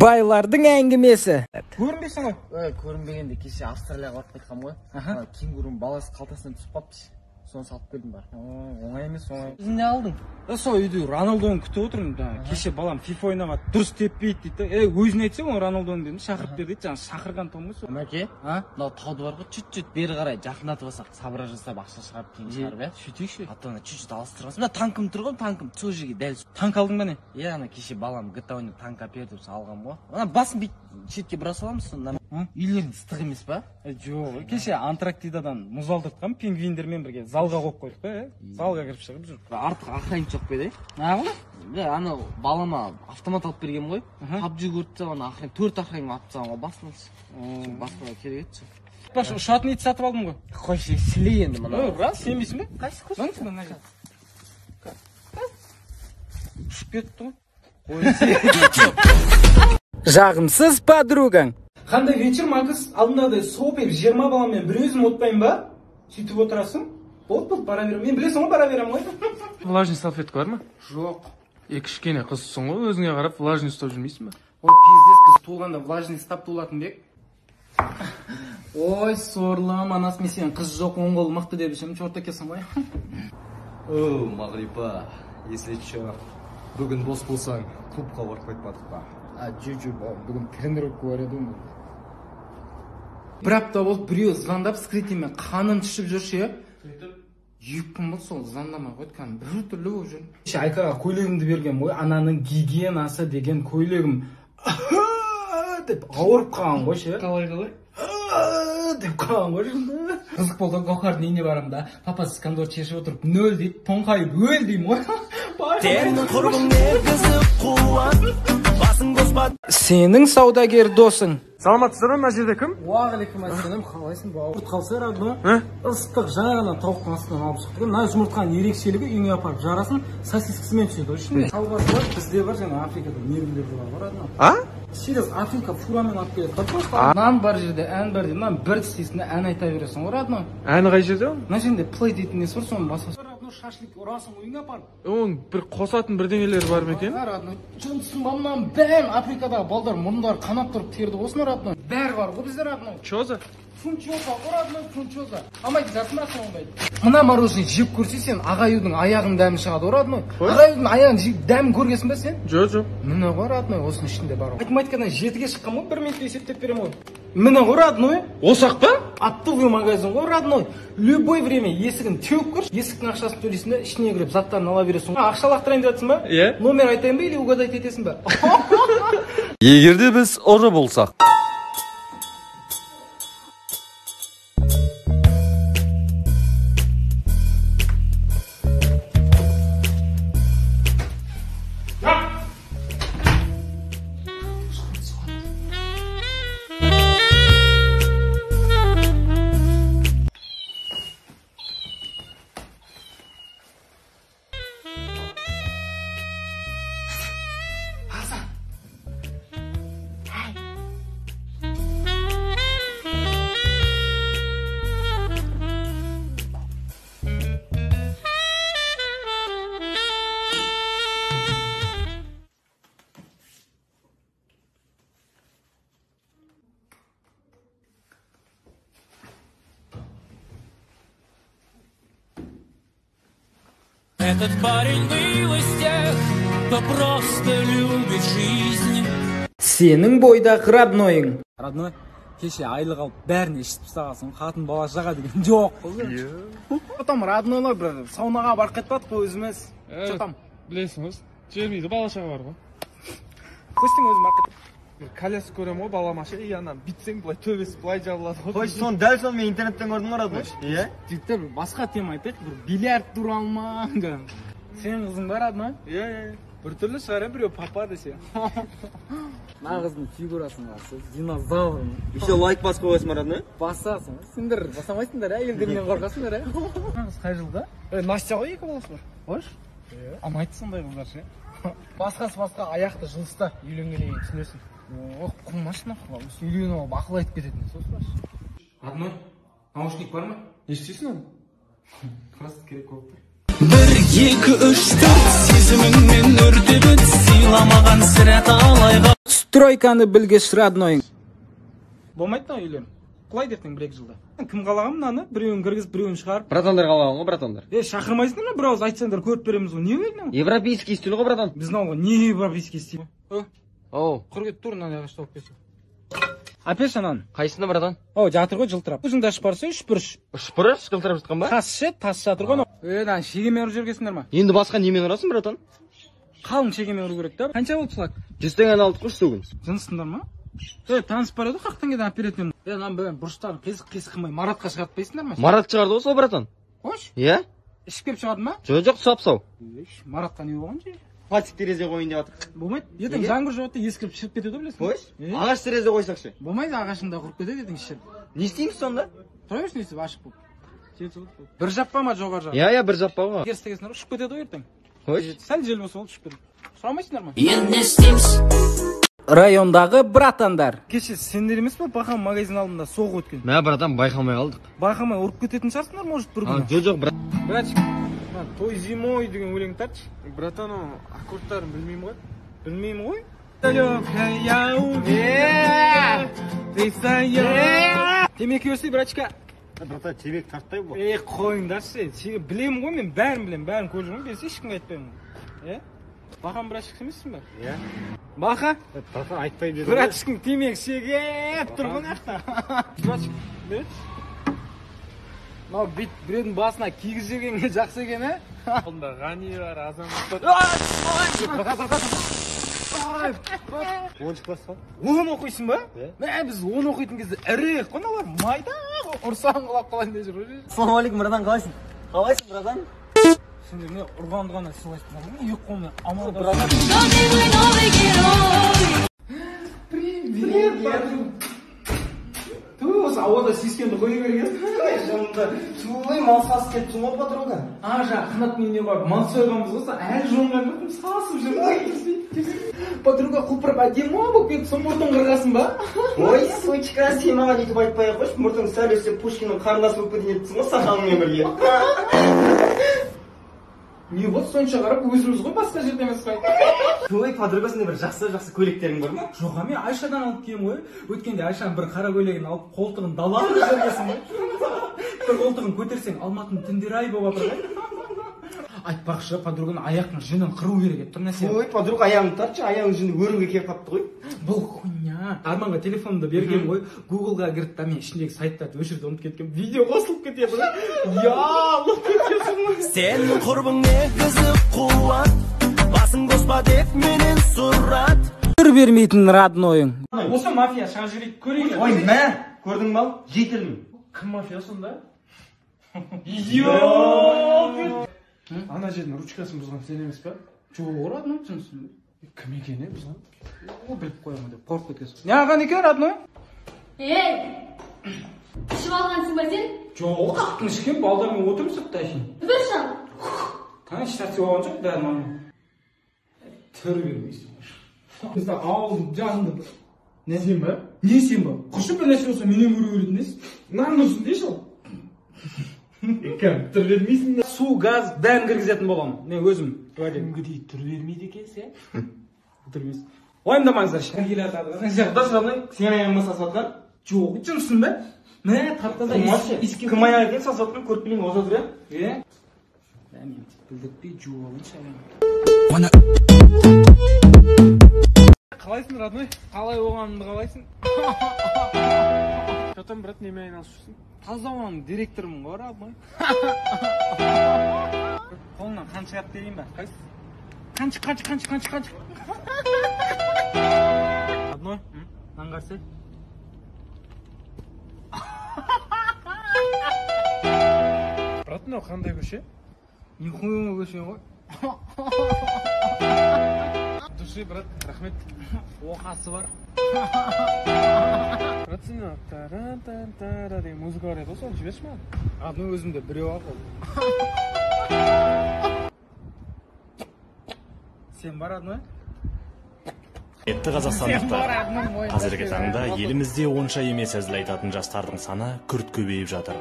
Байлардың әңгімесі. Көрінбейсің ғой? Көрінбегенде кеше Австралияға барып қайтқам ғой. Кенгурун баласы қалтасынан түсіп қалыпты. Соны салып келдім бар. Оңай емес, оңай. Өзің не алдың? Сол үйде Роналдоны күтіп отырмын. Кеше балам FIFA ойнауға дұрыс теппейді дейді. Өзін айтса оны Роналдоны дедім, шақырып бер дейді. Жаңа шақырған том ғой сол. Мәке, мынау тауды бар ғой, чуть-чуть бері қарай жақындатып алсақ, сабыра жасап ақша шығарып кейін шығарып, иә? Сөйтейікші. Атана чуть-чуть алыстырғансың. Мына танкым тұр ғой, танкым. Сол жерге дәл. Танк алдың ба не? Иә, ана кеше балам GTA ойнап танк әперді алғам ғой. Ана басын бүйтіп шетке бұра саламыз сонда. Үйлерің ыстық емес па? Жоқ, кеше Антарктидадан мұз алдыртқан пингвиндермен бірге залға қойып қойдық та, залға кіріп шығып жүр. Артық охранник жоқ па еді? Неғыл? Ана балама автомат алып бергем ғой. PUBG көріп ана охранник 4 охранник алып тастаған ғой, басылды. Басқа керек еді. Баш ұшатын ит сатып алдым ғой. Қойшы, сілей енді мына. Рас, сенбейсің бе? Қайсы көрсін? Ұшып кетті ғой. Жағымсыз подругаң. Қандай вечер, Макс? Алдыңдағыдай сопеп 20 баламен бір өзім отпайын ба? Сөйтіп отырасың? Болды, бара берем. Мен білесің ғой, бара берем ғой. Влажный салфетка бар ма? Жоқ. Кішкене қызсың ғой, өзіңе қарап влажный ұстап жүрмейсің ба? Ой, пиздес, біз туылғанда влажный ұстап туылатын бек. Ой, сорлым, анасы мен сен қыз жоқ, оң қол мықты деп ішем, чорт екенсің ғой. О, Мағрипа, если чё, бүгін бос болсаң, клубқа барып қайтпадық па? Жу, бүгін тренировка бар еді ғой. Бір апта болды, біреу звондап скритімен қаным түшіп жүрші, е? 2 күн болды сол звондамай қойды, кәдімгі бір түрлі болып жүр. Кеше Айкаға көйлегімді берген ғой, ананың гигиенасы деген көйлегім деп ауырып қалған ғой, ше. Қалай? Деп қалған ғой жынды. Қызық болды, Гохардың үйіне барам да, папасы кондор шешіп отырып, 0 дейді, тоңқайып өл деймін ғой. Сенің саудагер досың. Саламатсыздар ма, мына жерде кім? Уағалейкум ассалам, қалайсың? Бауырт қалса радио. Ыстық жаңа ғана тауықтың астынан алып шықтық. Мына жұмыртқаның ерекшелігі үйіңе апарып жарасын, сосискісімен түседі. Үшін салбасы бар, бізде бар, жаңа Африкада мергілер бар радио. Серьез, Африка фурамен алып келеді. Нан бар жерде, ән бар дейді. Мына бір тістесінде ән айта бересің ғой радио. Әні қай жерде ол? Мына жерде плей дейтін несі бар, соны басасың. Шашлик ұрасың үйіңе апарып. Оның бір қосатын бірдеңелер бар ма екен? Жынсың ба мынаны бәрін Африкадағы балдар мұрындары қанап тұрып терді осыны радио. Бәрі бар ғой бізде радио. Чоза? Фунчоза, радио фунчоза. Амайды жасын басың оңбайды. Мына мороженое жеп көрсе сен ағаюдың аяғының дәмі шығады радио. Ағаюдың аяғының дәмін көргесің ба сен? Жоқ. Міне ғой радио, осының ішінде бар. Математикадан 7-ге шыққан ғой, 1 минутта есептеп берем ғой. Міне ғой радио. Осақ па? Оптовый магазин ғой радио. Любой время есігін теуіп көр, есіктің ақшасын төлейсің де, ішіне кіріп заттарын ала бересің. Ақша лақтырайын деп жатсың ба? Иә. Номер айтайын ба или угадать етесің ба? Егерде біз ұры болсақ. Этот парень был из тех, кто просто любит жизнь. Сенің бойдағы роднойың. Родной, кеше айлық алып бәріне ішіп тастағансың, қатын бала жаға деген жоқ қой. Потом роднойлар бір саунаға барып қайтпадық қой өзіміз. Че там? Білесің ғой, жермейді бала шаға бар ғой. Қойсың өзім барып Коляска көрем ғой, балама ше, анан битсең былай төбесі былай жабылады ғой. Қойшы, соны дәл соны мен интернеттен көрдім ғой радио. Иә? Жігіттер, басқа тема айтайық, бір бильярд туралы ма? Сен қызың бар радио? Иә. Бір түрлі шығар, біреу папа десе. Мына қыздың фигурасын қарсы, динозавр. Еще лайк басып қойсың ба радио? Басасың. Сендер басамайсыңдар, әйелдерінен қорқасыңдар, ә? Қыз қай жылда? Настя ғой 2 баласы бар. Қойш? Амайды сондай қыздар ше. Басқасы басқа аяқты жылыста үйленгеннен кейін түсінесің. Құлмашы нахуй, үйленіп алып ақыл айтып кететін. Сосы бар. Родной, наушник бар ма? Не істейсің оны? Просто керек болып тұр. 1, 2, 3, 4 сезіміңмен өртеп өт, сыйламаған сірә талайға. Стройканы білгіш роднойың. Болмайды да үйлерің. Құлай дертің бір-екі жылда. Кім қалаған мынаны? Біреуін кіргізіп, біреуін шығарып. Братандар қалаған ғой, братандар. Шақырмайсыңдар ма? Бір ауыз айтсаңдар көріп береміз ғой. Не ойлайсың? Европейский стиль ғой, братан. Біздің ауылға не европейский стиль? Оу. Құргет тұр, мынаны ағашты алып келсін. Әпеш ананы. Қайсында, братан? Жатыр ғой жылтырап. Өзіңді ашып барса, үшпіріш. Үшпіріш жылтырап жатқан ба? Тас жатыр ғой. Шегеме ұрып жүргесіңдер ма? Енді басқа немен ұрасың, братан? Қалың шегеме ұру керек та. Қанша болды сұлак? 100 теңгені алдық қой үстігін. Жынысыңдар ма? Таныс бар еді, қақ теңгеден әперетін. Бұрыштарын қисық қылмай Маратқа шығартпайсыңдар ма? Марат шығарды ғой, братан. Қош? Иә? Ішіп кеп шығарды ма? Жоқ, сап-сау. Маратқа не болған же? Пластик терезе қойын деп жатыр. Болмайды. Ертең жаңбыр жауады да ескіріп шығып кетеді білесің. Қойш? Ағаш терезе қойсақшы. Болмайды, ағашында құрып кетеді ертең ішіп. Не істейміз сонда? Тұра берсін өйстіп ашық болып. Бір жаппа ма жоғары жақ? Иә, бір жаппа ғой. Теріс тегесін ұшып кетеді ғой ертең. Қойш? Сәл жел болса ол ұшып кетеді. Сұрамайсыңдар ма? енді не істейміз? Райондағы братандар. Кеше сендер емес па Бахан магазин алдында соғып өткен? Мә, братан, байқамай қалдық. Байқамай ұрып кететін шығарсыңдар, может, бір күні? Жоқ, брат. Братчик, той зимой деген өлең тартшы. Братан, аккордтарын білмеймін ғой. Білмеймін ғой? Темекі өсей, братчика. Братан, темек тартпай бұл. Қойыңдаршы, білемін ғой мен, бәрін көріп жүрмін, берсе ешкімге айтпаймын. Бахан братчик емессің ба? Иә. Баха? Братан, айтпай берді. Братчикің темек шегеп тұр ғой нақта. Братчик, берші. Мынау бет біреудің басына кигіз жегенге жақсы екен, ә? Онда ғани бар, азамат. 10 класс па? 10 оқисың ба? Біз 10 оқитын кезде ірі қоналар майда ұрсаң құлап қалайын деп жүр. Ассалаумағалейкум, братан, қалайсың? Қалайсың, братан? Сендер не ұрғандығына сыйлайсыңдар ма? Екі қолмен амал да. Привет, подруга. Ты осы ауада сескенді қойы берген? Жанымда суылай мал сасып кетіпсің ғой, подруга. Қанат үйіне барып мал сойғанбыз болса, әлі жонған жоқпын, сасып жүрмін. Подруга құлпырып әдемі болып кетіпсің, мұртың қырғасын ба? Ой, сучка, сен маған өйтіп айтпай-ақ қойшы, мұртың сәл өссе Пушкиннің қарындасы болып кететін едіңсің ғой, сақалыңмен бірге. Не болды сонша қарап, өзіміз ғой басқа жерде емес қой. Ой, подруга, сенде бір жақсы көйлектерің бар ма? Жоқ, мен Айшадан алып келем ғой. Өткенде Айшаның бір қара көйлегін алып, қолтығын далаға жібергенсің ғой. Бір қолтығын көтерсең, Алматының түндері ай болып жатыр ғой. Айтпақшы, подруганың аяқтың жүнін қыру керек еді, тұр нәрсе. Ой, подруга, аяғын тартшы, аяғың жүні өрімге келіп қапты ғой. Бұл хуйня. Арманға телефонымды берген ғой, Google-ға кіріп та мен ішіндегі сайттарды өшірді ұмытып кеткен. Видео қосылып кетеді ғой. Я, Аллах кетесің ғой. Сен құрбың негізі қуат, басың қоспа деп менен сұрат. Түр бермейтін роднойың. Осы мафия шыға жүрейік көрейік. Ой, мә, көрдің бал, жетілмін. Кім мафия сонда? Ана жердің ручкасын бұзған сен емес па? Жоқ, родной түсінсің. Кім екені бұзған? Біліп қоямын деп, қорқып кеткенсің. Не аған екен, родной? Ішіп алғансың ба сен? Жоқ, қақтың ішкен балдармен отырып сыртта ішін. Бір шал. Еш нәрсе болған жоқ, бәрі маңын. Түр бермейсің. Бізді ауылдың жанды. Не сен ба? Не сен ба? Құшып бір нәрсе болса менен көру көретін ес. Наңдырсын дейші ол. Кәм, түр бермейсің. Су, газ, бәрін кіргізетін болам. Не өзім. Кімгі дейді түр бермейді екен сен? Түрмес. Ойымдамаңыздар, шәргелі атады. Дұрыс жағдай, сен аяғыңа сасатқан? Жоқ, жұмысын ба? Мә, тартада ескеп. Кім аяғы екен сасатқан көрпілің оза тұр, е? Мен білдікпей жуып алыншы Оны Қалайсың, родной? Қалай оғанымды қалайсың? Жатам, брат, неме айналысып жүрсің? Таза оғаның директорымын ғой, родной. Қолынан қан шығарып берейін ба? Қанчы. Родной, аңғарсы? Брат, мынау қандай көше? Нихуя көше ғой. Души, брат, рахмет. Оқасы бар. Брат, сен таран-тан-тара деген музыка бар еді ғой, соны жіберші маған. Родной өзімде біреу ақ ол. Сен бар, родной? Қазақстандықтар, қазіргі таңда елімізде онша емес әзіл айтатын жастардың саны күрт көбейіп жатыр.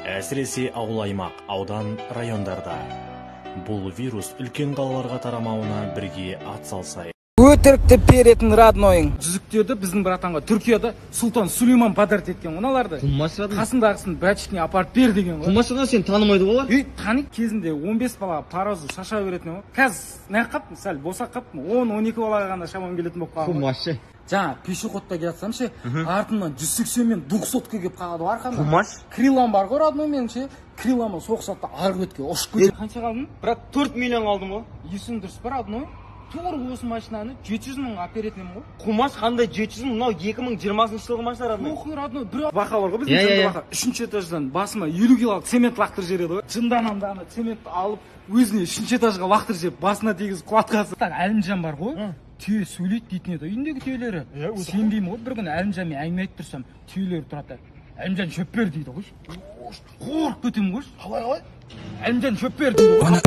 Әсіресе ауыл аймақ, аудан, райондарда. Бұл вирус үлкен қалаларға тарамауына бірге атсалысайық. өтірік деп беретін роднойың. Жүзіктерді біздің братанға Түркияда Сұлтан Сүлейман подарить еткен мыналарды. Қасындағысын братчикіне апарып бер деген ғой. Құмашына сен танымайды олар? Тани кезінде 15 балаға таразу шаша беретін ғой. Қазір не қаптың, сәл босақ қаптың, 10-12 балаға ғана шамам келетін болып қалған. Құмашы. Жаңа пешеходта келатсам ше, артымнан 180 мен 200-ке келіп қалады арқамда. Құмаш. Крилам бар ғой родной менің ше. Криламы соқсатты арғы бетке ұшып кетеді. Қанша қалдың? Брат, 4 миллион алдым ғой. Есің дұрыс бар родной. Тур осы машинаны 700 мың әперетін ғой. Құмаш қандай 700 мың? Мынау 2020 жылғы машина родной. Охуй родной, бір бақа бар ғой біздің жынды бақа. 3-ші этаждан басыма 50 килолық цемент лақтырып жібереді ғой. Жынданамды ана цементті алып өзіне 3-ші этажға лақтырып жіберіп басына тегізіп кладкасы. Әлімжан бар ғой. Түйе сөйлейді дейтін еді. Үйіндегі түйелері. Сенбеймін ғой. Bir gün Әлімжанмен әңгіме айтып тұрсам, түйелері тұрады. Әлімжан шөп бер дейді ғой. Қорқып кетемін ғой. Қалай? Әлімжан шөп бер дейді ғой.